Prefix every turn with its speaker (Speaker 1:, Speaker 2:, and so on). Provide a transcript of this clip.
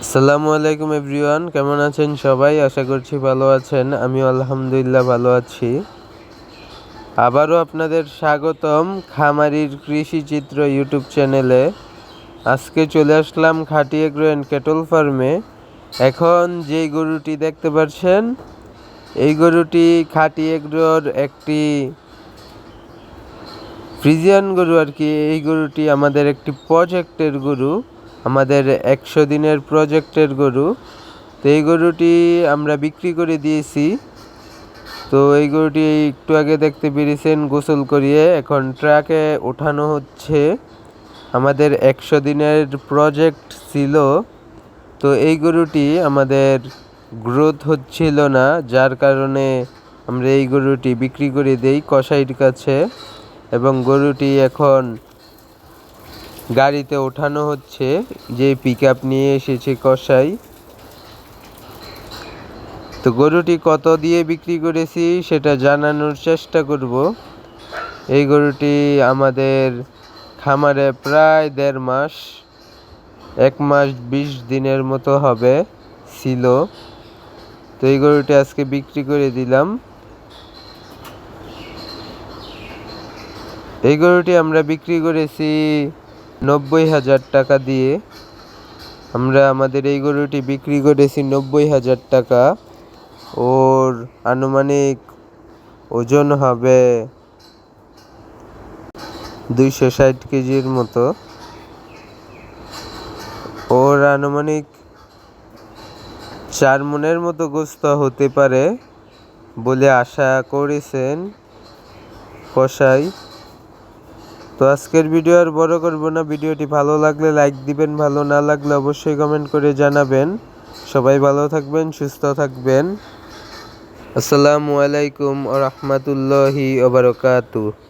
Speaker 1: আসসালামু আলাইকুম এভরিওয়ান, কেমন আছেন সবাই? আশা করছি ভালো আছেন। আমিও আলহামদুলিল্লাহ ভালো আছি। আবারও আপনাদের স্বাগতম খামারির কৃষি চিত্র ইউটিউব চ্যানেলে। আজকে চলে আসলাম খাঁটি এগ্রো অ্যান্ড ক্যাটল ফার্মে। এখন যেই গরুটি দেখতে পাচ্ছেন, এই গরুটি খাঁটি এগ্রোর একটি ফ্রিজিয়ান গরু আর কি। এই গরুটি আমাদের একটি প্রজেক্টের গরু, আমাদের 100 দিনের প্রজেক্টের গরু। তো এই গরুটি আমরা বিক্রি করে দিয়েছি। তো এই গরুটি একটু আগে দেখতে পেরেছেন গোসল করিয়ে এখন ট্রাকে ওঠানো হচ্ছে। আমাদের 100 দিনের প্রজেক্ট ছিল। তো এই গরুটি আমাদের গ্রোথ হচ্ছিল না, যার কারণে আমরা এই গরুটি বিক্রি করে দেই কসাইয়ের কাছে, এবং গরুটি এখন গাড়িতে ওঠানো হচ্ছে, যে পিকআপ নিয়ে এসেছে কসাই। তো গরুটি কত দিয়ে বিক্রি করেছি সেটা জানানোর চেষ্টা করব। এই গরুটি আমাদের খামারে প্রায় 1.5 মাস, 1 মাস 20 দিনের মতো হবে ছিল। তো এই গরুটি আজকে বিক্রি করে দিলাম। এই গরুটি আমরা বিক্রি করেছি 90,000 টাকা দিয়ে। আমরা আমাদের এই গরুটি বিক্রি করেছি 90,000 টাকা। ওর আনুমানিক ওজন হবে 260 কেজির মতো। ওর আনুমানিক 4 মনের মতো গোস্ত হতে পারে বলে আশা করেছেন কসাই। তো আজকের ভিডিও আর বড় করব না। ভিডিওটি ভালো লাগলে লাইক দিবেন, ভালো না লাগলে অবশ্যই কমেন্ট করে জানাবেন। সবাই ভালো থাকবেন, সুস্থ থাকবেন। আসসালামু আলাইকুম ওয়া রাহমাতুল্লাহি ওয়া বারাকাতুহু।